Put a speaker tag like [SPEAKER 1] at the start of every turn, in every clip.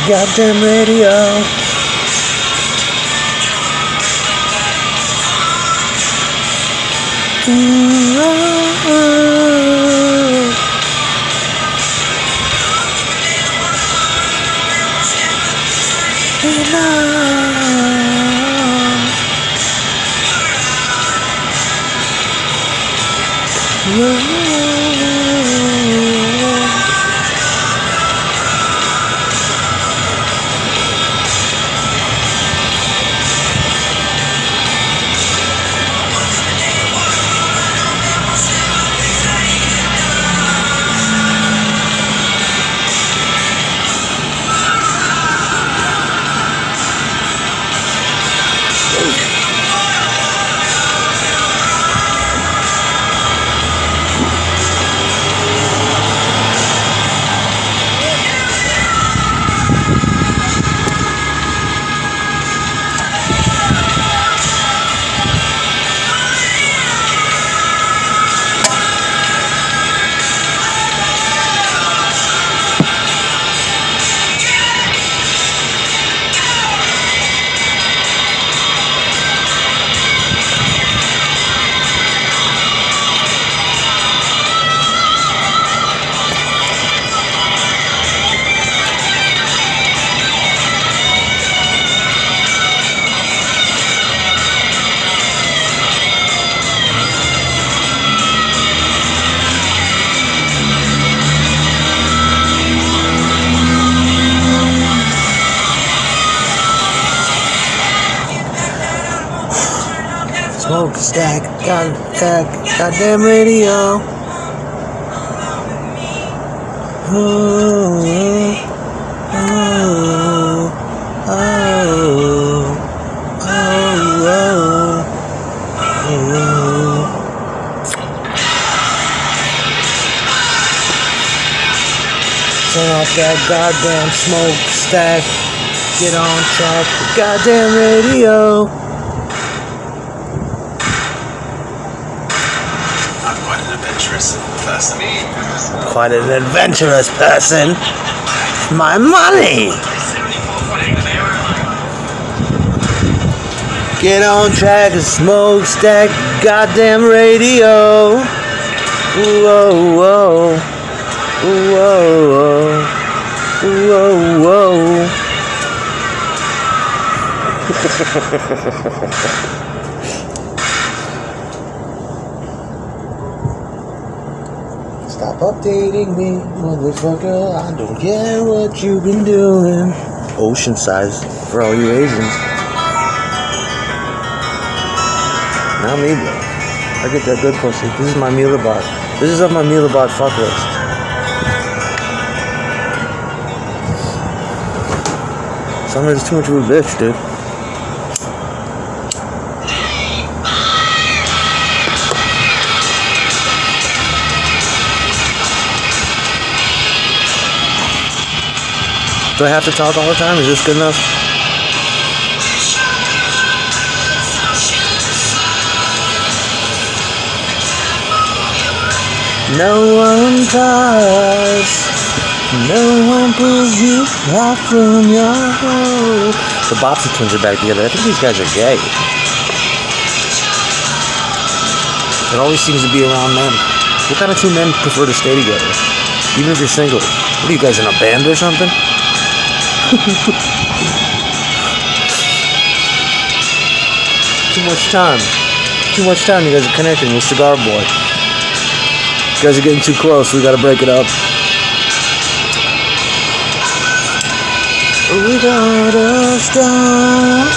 [SPEAKER 1] goddamn radio. Smokestack, goddamn radio. Oh, oh, oh, oh, oh, turn off that goddamn smokestack. Get on track, goddamn radio. Quite an adventurous person. My money. Get on track and smokestack, goddamn radio. Whoa, whoa, whoa, whoa, whoa. Stop updating me, motherfucker. I don't care what you've been doing. Ocean size for all you Asians. Not me, bro. I get that good pussy. This is my Mealabot. This is on my Mealabot fuck list. Summer's too much of a bitch, dude. Do I have to talk all the time? Is this good enough? No one tries, no one pulls you out from your home. The Bobson twins are back together. I think these guys are gay. It always seems to be around men. What kind of two men prefer to stay together? Even if you're single. What are you guys, in a band or something? Too much time. You guys are connecting with Cigar Boy. You guys are getting too close. We gotta break it up. We gotta stop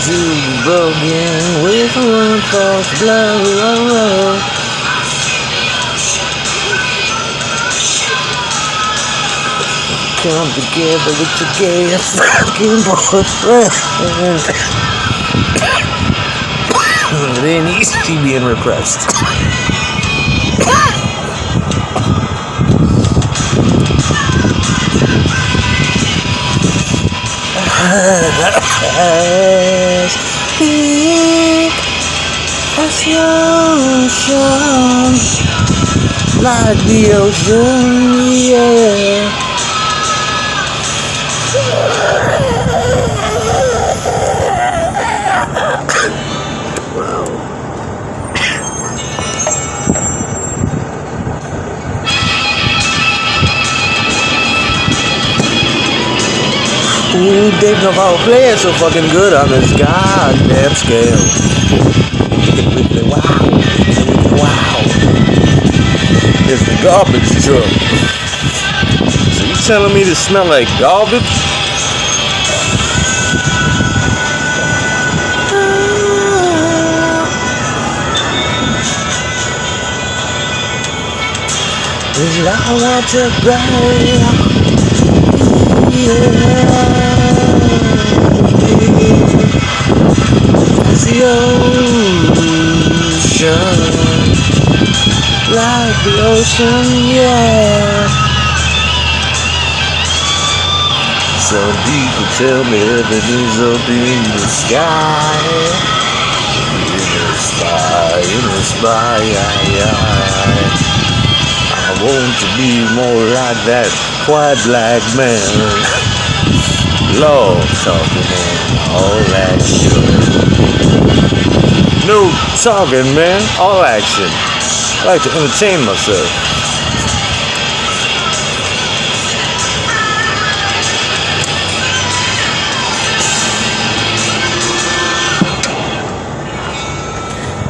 [SPEAKER 1] to be broken with one false blow. Come together with your gay fucking boyfriend. Then he's being repressed. Big as the ocean, like the ocean, yeah. Dave Navarro playing so fucking good on this goddamn scale. Wow. Wow. It's the garbage truck. So you telling me to smell like garbage? Well, I want to cry. It's the ocean, like the ocean, yeah. So deep, you tell me that it's up in the sky, in the sky, I want to be more like that white black man. Lord talking man, all that shit. No talking man, all action. I like to entertain myself.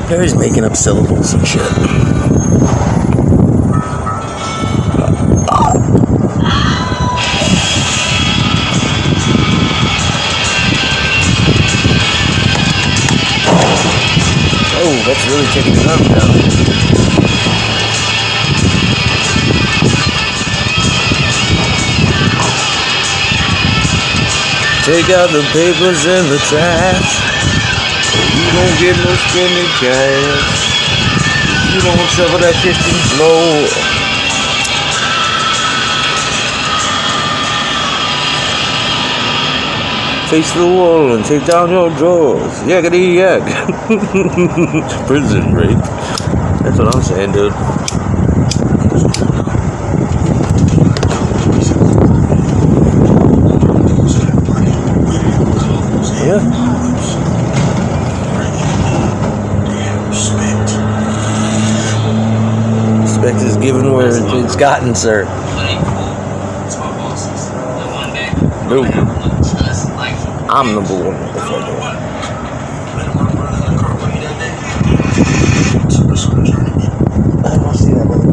[SPEAKER 1] Perry's making up syllables and shit. Oh, that's really taking it up now. Take out the papers and the trash. You don't get no spending cash. You don't shovel that kitchen floor. Face the wall and take down your drawers. Yakety yak. Prison rape. That's what I'm saying, dude. Yeah. Respect is given where it's gotten, sir. No. I'm number one, motherfucker. I don't want to see that, brother.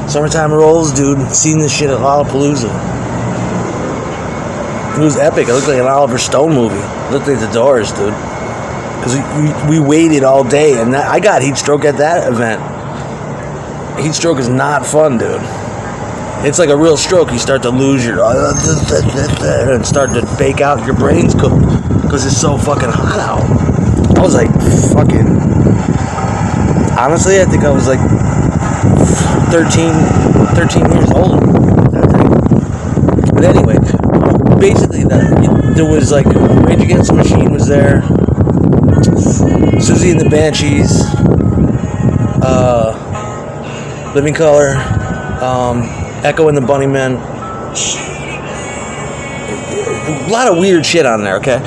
[SPEAKER 1] Summertime rolls, dude. Seen this shit at Lollapalooza. It was epic. It looked like an Oliver Stone movie. It looked like The Doors, dude. Because we waited all day, and I got heat stroke at that event. Heat stroke is not fun, dude. It's like a real stroke. You start to lose your and start to bake out. Your brain's cooked because it's so fucking hot out. I was like fucking. Honestly, I think I was like 13 years old. But anyway, basically, there was like Rage Against the Machine was there. Susie and the Banshees. Living Colour. Echo and the Bunnymen. A lot of weird shit on there, okay?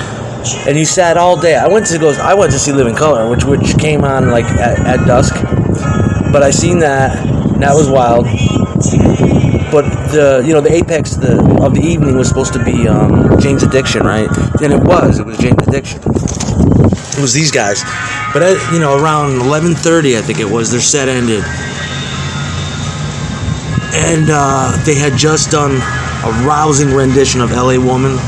[SPEAKER 1] And you sat all day. I went to see Living Colour, which came on like at dusk. But I seen that. And that was wild. But the apex of the evening was supposed to be Jane's Addiction, right? And it was Jane's Addiction. It was these guys. But around 11:30, I think it was, their set ended. And they had just done a rousing rendition of LA Woman.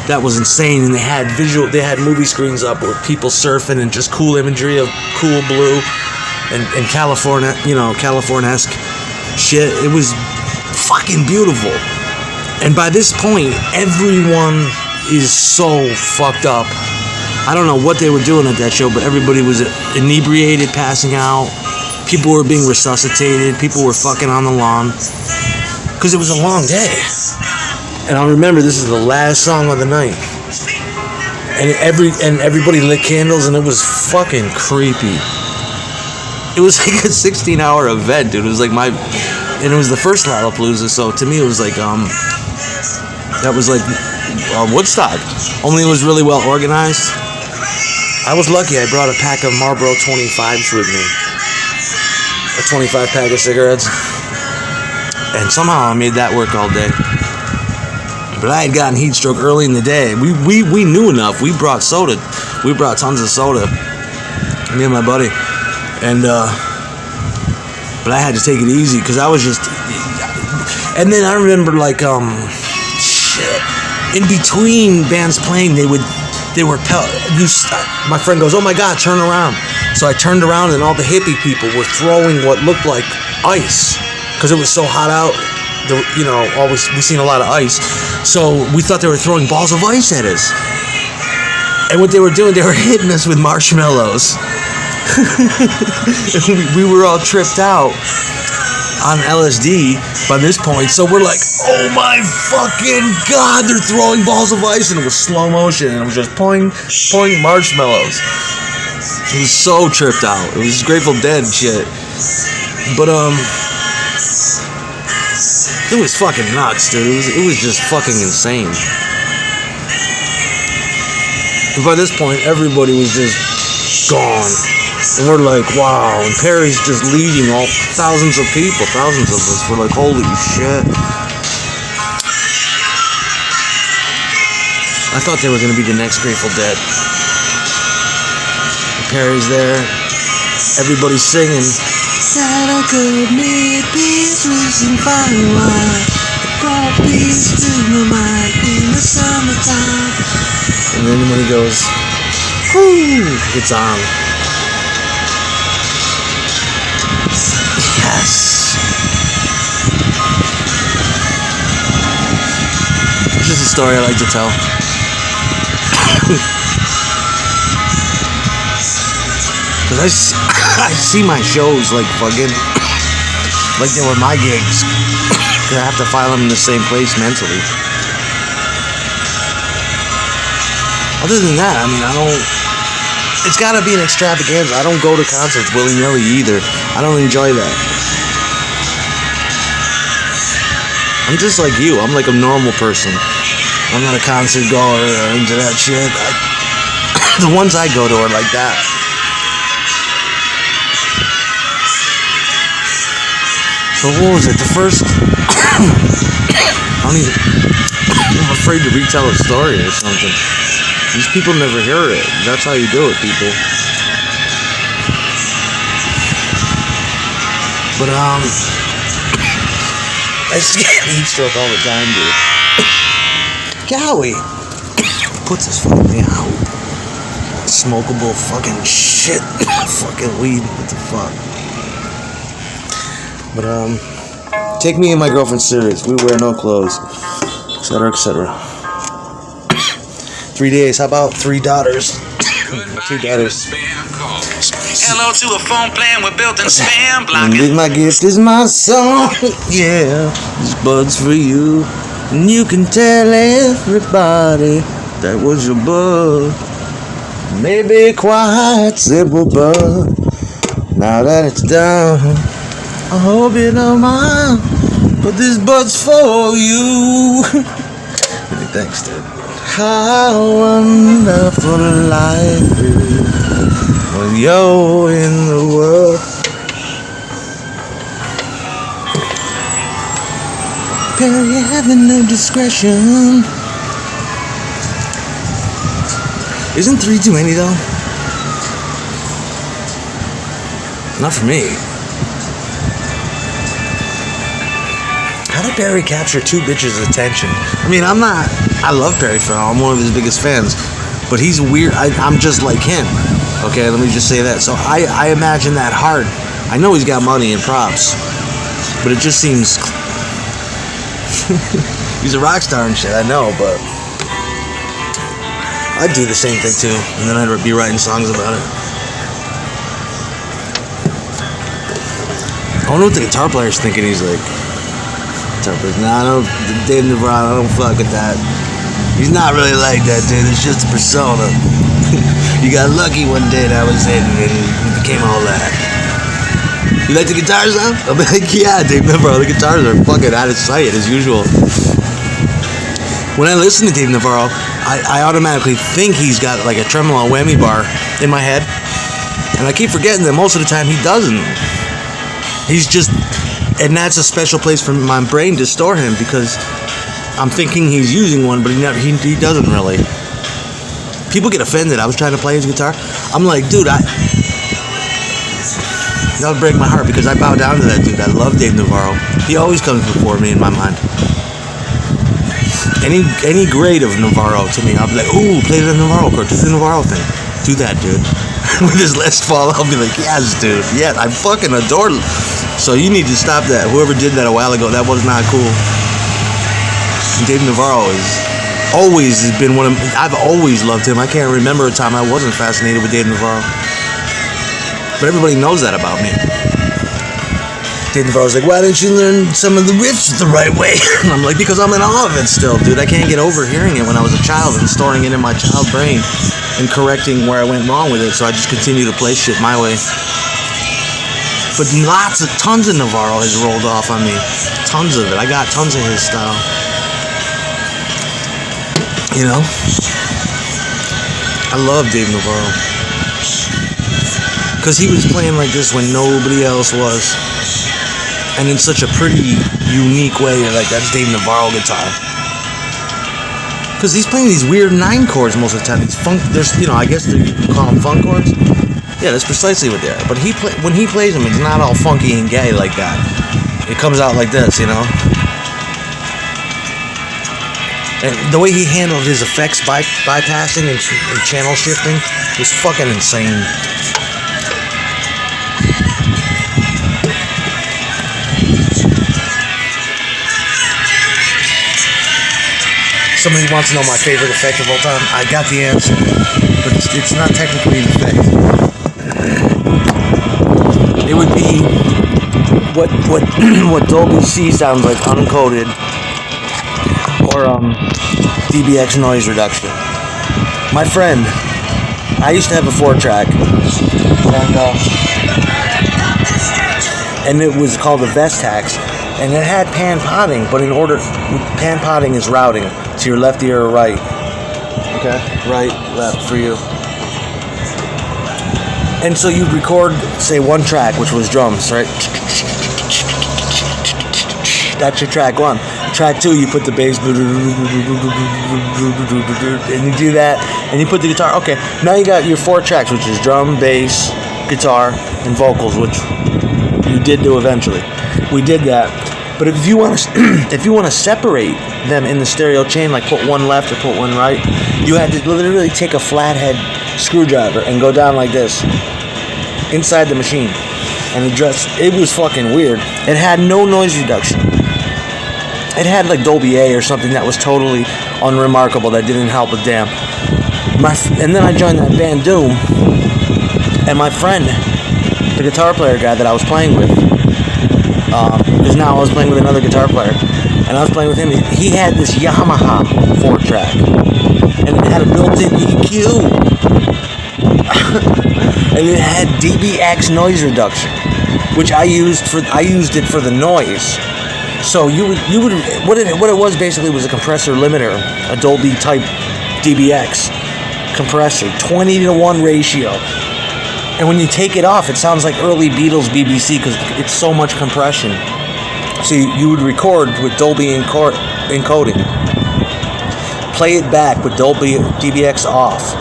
[SPEAKER 1] That was insane. And they had movie screens up with people surfing and just cool imagery of cool blue and California, California-esque shit. It was fucking beautiful. And by this point, everyone is so fucked up. I don't know what they were doing at that show, but everybody was inebriated, passing out. People were being resuscitated. People were fucking on the lawn. Because it was a long day. And I remember this is the last song of the night. And everybody lit candles, and it was fucking creepy. It was like a 16-hour event, dude. It was like and it was the first Lollapalooza, so to me it was like, that was like Woodstock. Only it was really well organized. I was lucky. I brought a pack of Marlboro 25s with me. A 25 pack of cigarettes. And somehow I made that work all day. But I had gotten heat stroke early in the day. We knew enough. We brought soda. We brought tons of soda. Me and my buddy. And, but I had to take it easy because I was just... And then I remember, like, in between bands playing, my friend goes, "Oh my God, turn around." So I turned around and all the hippie people were throwing what looked like ice because it was so hot out. We've seen a lot of ice. So we thought they were throwing balls of ice at us. And what they were doing, they were hitting us with marshmallows. we were all tripped out on LSD by this point. So we're like, oh my fucking God, they're throwing balls of ice. And it was slow motion. And it was just pouring marshmallows. It was so tripped out. It was Grateful Dead shit. But, it was fucking nuts, dude. It was just fucking insane. And by this point, everybody was just gone. And we're like, wow. And Perry's just leading all thousands of people, thousands of us. We're like, holy shit. I thought they were going to be the next Grateful Dead. And Perry's there. Everybody's singing. That I could make peace with some fine wine. Brought peace to my mind in the summertime. And then when he goes, whoo, it's on. Yes. It's just a story I like to tell. Because I see my shows like fucking, like they were my gigs. Because I have to file them in the same place mentally. Other than that, I mean, it's gotta be an extravaganza. I don't go to concerts willy-nilly either. I don't enjoy that. I'm just like you. I'm like a normal person. I'm not a concert goer or into that shit. The ones I go to are like that. But what was it? The first... I'm afraid to retell a story or something. These people never hear it. That's how you do it, people. But, I just get heat stroke all the time, dude. Golly. Puts his fucking out. Smokable fucking shit. Fucking weed. What the fuck? But, take me and my girlfriend serious. We wear no clothes. Etc., etc. 3 days. How about 3 daughters? 2 daughters.
[SPEAKER 2] Hello to a phone plan with built-in spam blocking.
[SPEAKER 1] My gift is my song. Yeah. This bud's for you. And you can tell everybody that was your bud. Maybe quite simple, but now that it's done, I hope you don't mind, but this bud's for you. Thanks, dude. How wonderful life is when you're in the world. Perry having no discretion. Isn't 3 too many though? Not for me. How did Perry capture 2 bitches' attention? I mean, I love Perry Farrell. I'm one of his biggest fans. But he's weird. I'm just like him. Okay, let me just say that. So I imagine that hard. I know he's got money and props. But it just seems... he's a rock star and shit, I know, but... I'd do the same thing too. And then I'd be writing songs about it. I wonder what the guitar player's thinking. He's like... Nah, I don't, Dave Navarro, I don't fuck with that. He's not really like that, dude. It's just a persona. You got lucky one day that was it, and then you became all that. You like the guitars, huh? I'll be like, yeah, Dave Navarro, the guitars are fucking out of sight, as usual. When I listen to Dave Navarro, I automatically think he's got like a tremolo whammy bar in my head. And I keep forgetting that most of the time he doesn't. He's just And that's a special place for my brain to store him, because I'm thinking he's using one, but he doesn't really. People get offended. I was trying to play his guitar. I'm like, dude, that would break my heart, because I bow down to that dude. I love Dave Navarro. He always comes before me in my mind. Any grade of Navarro to me, I'll be like, ooh, play the Navarro chord, do the Navarro thing. Do that, dude. With his last fall, I'll be like, yes, dude. Yeah, I fucking adore him. So you need to stop that. Whoever did that a while ago, that was not cool. Dave Navarro has been one of, I've always loved him. I can't remember a time I wasn't fascinated with Dave Navarro. But everybody knows that about me. Dave Navarro's like, why didn't you learn some of the riffs the right way? And I'm like, because I'm in awe of it still, dude. I can't get over hearing it when I was a child and storing it in my child brain and correcting where I went wrong with it. So I just continue to play shit my way. But tons of Navarro has rolled off on me. Tons of it. I got tons of his style. You know? I love Dave Navarro. Because he was playing like this when nobody else was. And in such a pretty unique way. Like, that's Dave Navarro guitar. Because he's playing these weird 9 chords most of the time. These funk, there's, you know, I guess you can call them funk chords. Yeah, that's precisely what they are. But when he plays them, it's not all funky and gay like that. It comes out like this, you know? And the way he handled his effects bypassing and channel shifting was fucking insane. Somebody wants to know my favorite effect of all time. I got the answer, but it's not technically an effect. It would be what Dolby C sounds like uncoded, or DBX noise reduction. My friend, I used to have a 4-track, and it was called a Vestax, and it had pan potting, but pan potting is routing to your left ear or right. Okay, right, left for you. And so you'd record, say, one track, which was drums, right? That's your track 1. Track 2, you put the bass, and you do that, and you put the guitar. Okay, now you got your 4 tracks, which is drum, bass, guitar, and vocals, which you did do eventually. We did that. But if you want to separate them in the stereo chain, like put one left or put one right, you had to literally take a flathead screwdriver and go down like this inside the machine and adjust. It was fucking weird. It had no noise reduction. It had like Dolby A or something that was totally unremarkable, that didn't help a damn. And then I joined that band Doom, and my friend, the guitar player guy that I was playing with, because now I was playing with another guitar player, and I was playing with him. He had this Yamaha 4-track, and it had a built-in EQ, and it had DBX noise reduction, which I used it for the noise. So what it was basically was a compressor limiter, a Dolby type DBX compressor, 20-to-1 ratio. And when you take it off, it sounds like early Beatles BBC because it's so much compression. So you would record with Dolby encoding, play it back with Dolby DBX off,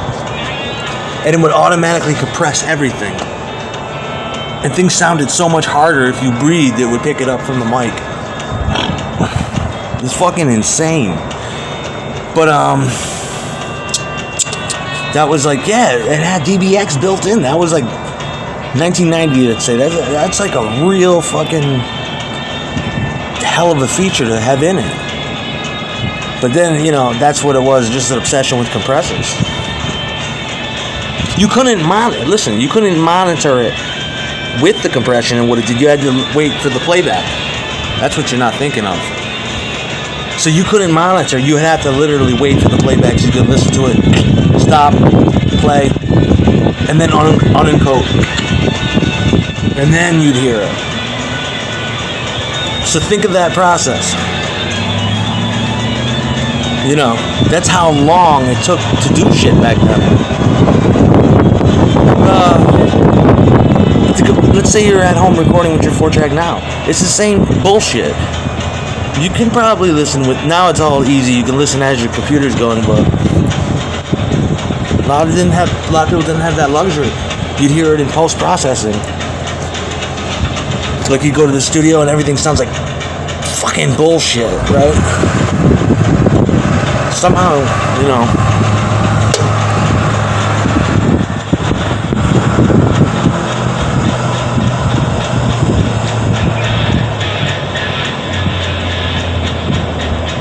[SPEAKER 1] and it would automatically compress everything. And things sounded so much harder. If you breathed, it would pick it up from the mic. It's fucking insane. But that was like, yeah, it had DBX built in. That was like 1990, I'd say. That's like a real fucking hell of a feature to have in it. But then, you know, that's what it was, just an obsession with compressors. You couldn't monitor it with the compression and what it did. You had to wait for the playback. That's what you're not thinking of. So you couldn't monitor. You would have to literally wait for the playback so you could listen to it, stop, play, and then unencode. And then you'd hear it. So think of that process. You know, that's how long it took to do shit back then. Let's let's say you're at home recording with your 4-track now. It's the same bullshit. You can probably listen with, now it's all easy. You can listen as your computer's going, but a lot of people didn't have that luxury. You'd hear it in post-processing. Like you go to the studio and everything sounds like fucking bullshit, right? Somehow, you know.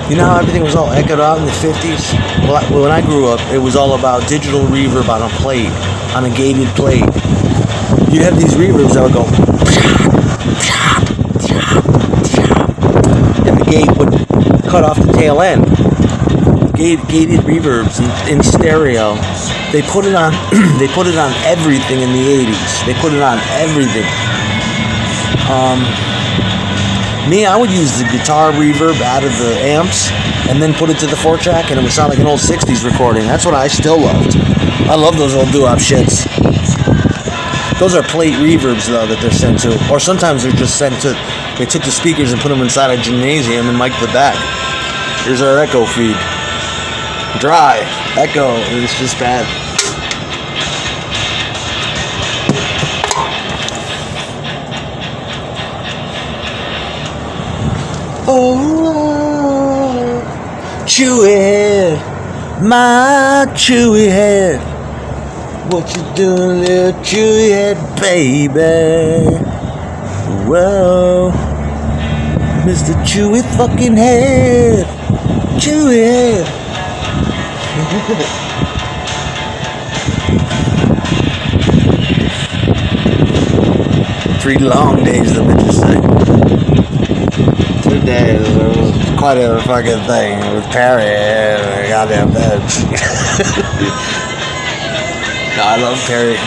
[SPEAKER 1] You know how everything was all echoed out in the 50s? Well, when I grew up, it was all about digital reverb on a plate, on a gated plate. You'd have these reverbs that would go, and the gate would cut off the tail end. Gated reverbs in stereo. They put it on. They put it on everything in the 80s. They put it on everything. Me, I would use the guitar reverb out of the amps and then put it to the 4-track, and it would sound like an old 60s recording. That's what I still loved. I love those old doo-wop shits. Those are plate reverbs, though, that they're sent to. Or sometimes they're just sent to... They took the speakers and put them inside a gymnasium and mic'd the back. Here's our echo feed. Dry. Echo. It's just bad. Oh, chewy head, my chewy head. What you doing, little chewy head, baby? Whoa, Mr. Chewy fucking head, chewy head. 3 long days, the bitches say. 2 days, it was quite a fucking thing with Perry and a goddamn bench. No, I love Perry.